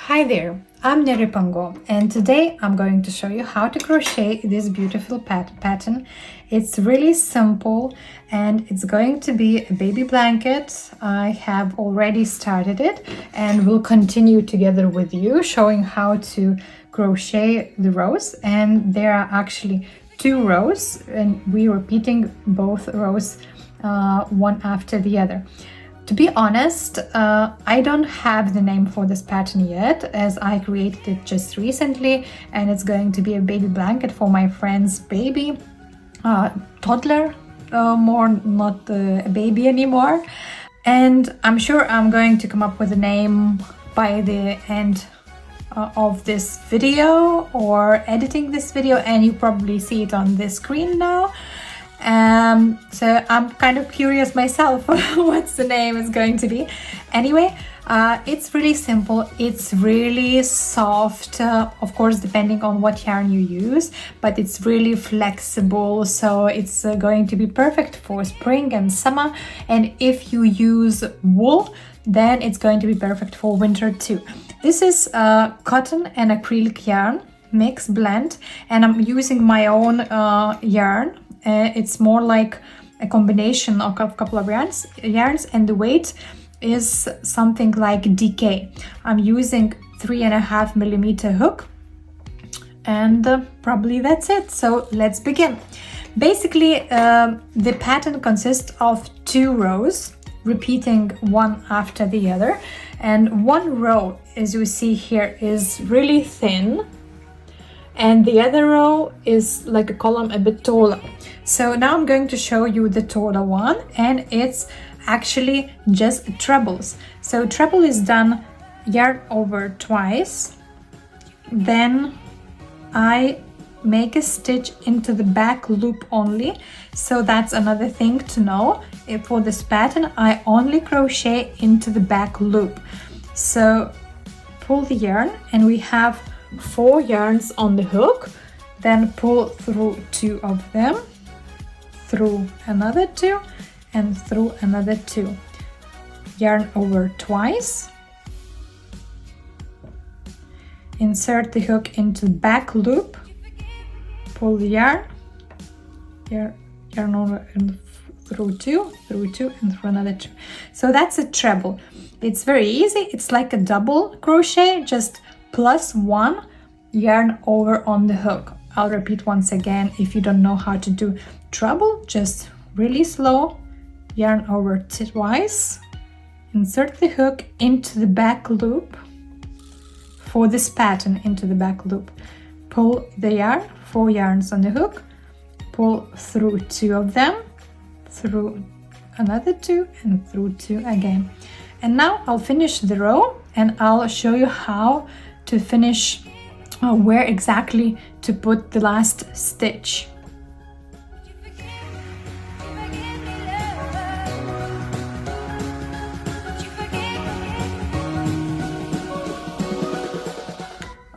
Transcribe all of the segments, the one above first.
Hi there, I'm Neripango and today I'm going to show you how to crochet this beautiful pattern. It's really simple and it's going to be a baby blanket. I have already started it and will continue together with you showing how to crochet the rows, and there are actually 2 rows and we're repeating both rows one after the other. To be honest, I don't have the name for this pattern yet, as I created it just recently, and it's going to be a baby blanket for my friend's baby, toddler, more not a baby anymore. And I'm sure I'm going to come up with a name by the end of this video or editing this video, and you probably see it on the screen now. So I'm kind of curious myself what's the name is going to be. Anyway, it's really simple, it's really soft, of course depending on what yarn you use, but it's really flexible, so it's going to be perfect for spring and summer. And if you use wool, then it's going to be perfect for winter too. This is cotton and acrylic yarn mix blend, and I'm using my own yarn. It's more like a combination of a couple of yarns, and the weight is something like DK. I'm using 3.5 millimeter hook, and probably that's it. So let's begin. Basically, the pattern consists of 2 rows, repeating one after the other, and one row, as you see here, is really thin, and the other row is like a column a bit taller. So now I'm going to show you the taller one, and it's actually just trebles. So treble is done yarn over twice, then I make a stitch into the back loop only. So that's another thing to know. For this pattern, I only crochet into the back loop. So pull the yarn, and we have 4 yarns on the hook, then pull through 2 of them, through another 2, and through another 2. Yarn over twice, insert the hook into the back loop, pull the yarn over and through 2, and through another 2. So that's a treble. It's very easy. It's like a double crochet, just plus 1 yarn over on the hook. I'll repeat once again. If you don't know how to do treble, just really slow, yarn over twice, insert the hook into the back loop for this pattern, into the back loop, pull the yarn, 4 yarns on the hook, pull through 2 of them, through another 2, and through 2 again. And now I'll finish the row, and I'll show you how to finish, where exactly to put the last stitch.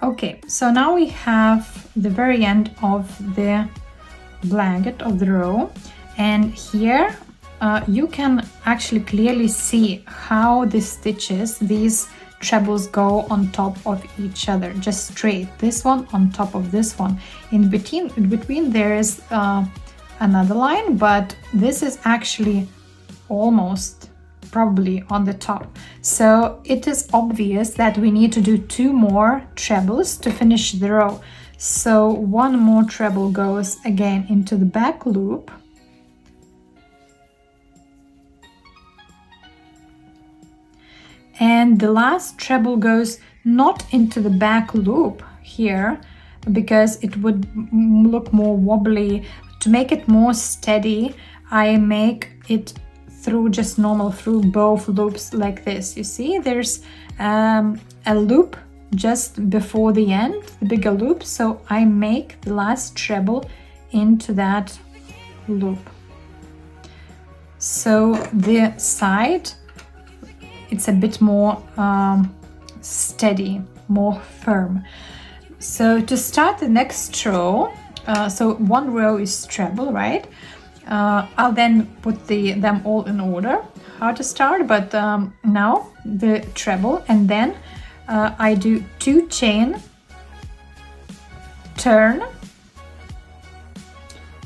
Okay, so now we have the very end of the blanket of the row, and here you can actually clearly see how the stitches, these trebles, go on top of each other, just straight, this one on top of this one. In between there is another line, but this is actually almost probably on the top. So it is obvious that we need to do 2 more trebles to finish the row. So 1 more treble goes again into the back loop, and the last treble goes not into the back loop here, because it would look more wobbly. To make it more steady, I make it through just normal, through both loops like this. You see, there's a loop just before the end, the bigger loop, so I make the last treble into that loop. So the side, it's a bit more steady, more firm. So to start the next row, so 1 row is treble, right? I'll then put them all in order how to start, but now the treble, and then I do 2 chain, turn,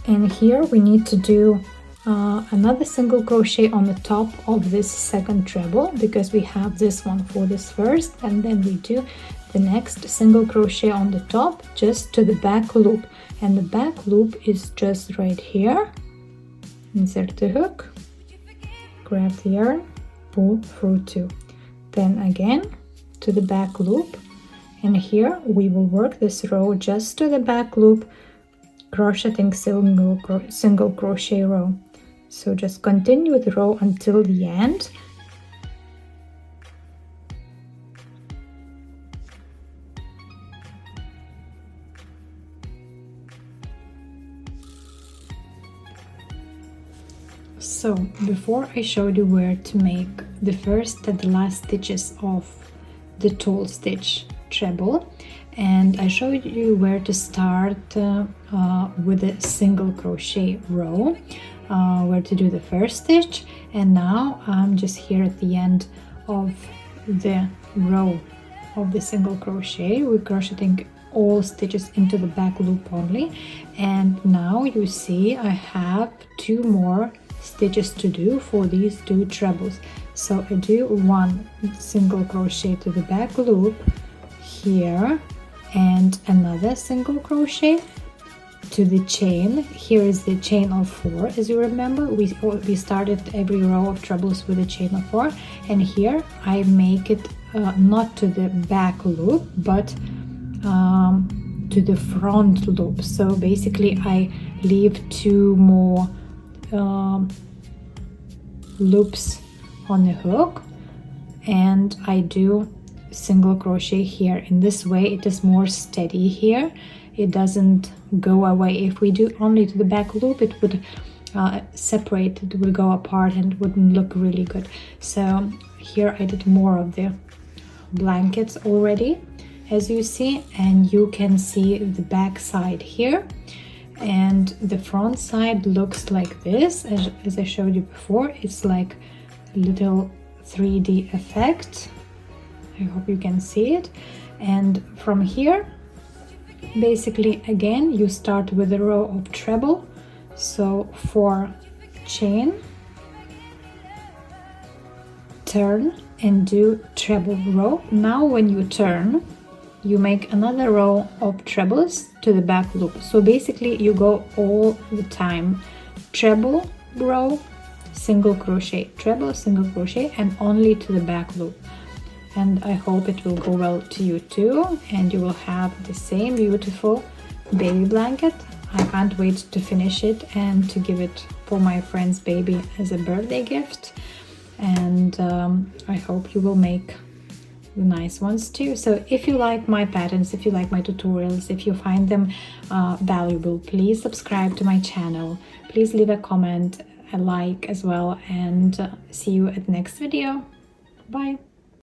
and here we need to do another single crochet on the top of this second treble, because we have this one for this first, and then we do the next single crochet on the top just to the back loop, and the back loop is just right here. Insert the hook, grab the yarn, pull through 2, then again to the back loop, and here we will work this row just to the back loop, crocheting single crochet row. So just continue the row until the end. So before I showed you where to make the first and the last stitches of the tall stitch treble, and I showed you where to start with a single crochet row, where to do the first stitch, and now I'm just here at the end of the row of the single crochet. We're crocheting all stitches into the back loop only, and now you see I have 2 more stitches to do for these 2 trebles. So I do 1 single crochet to the back loop here, and another single crochet to the chain. Here is the chain of 4. As you remember, we started every row of trebles with a chain of 4, and here I make it not to the back loop but to the front loop. So basically I leave 2 more loops on the hook, and I do single crochet here. In this way it is more steady here, it doesn't go away. If we do only to the back loop, it would separate, it would go apart and it wouldn't look really good. So here I did more of the blankets already, as you see, and you can see the back side here, and the front side looks like this. As I showed you before, it's like a little 3D effect. I hope you can see it. And from here, basically again you start with a row of treble, so 4 chain, turn, and do treble row. Now when you turn, you make another row of trebles to the back loop. So basically you go all the time treble row, single crochet, treble, single crochet, and only to the back loop. And I hope it will go well to you too, and you will have the same beautiful baby blanket. I can't wait to finish it and to give it for my friend's baby as a birthday gift. And I hope you will make the nice ones too. So if you like my patterns, if you like my tutorials, if you find them valuable, please subscribe to my channel. Please leave a comment, a like as well, and see you at the next video. Bye.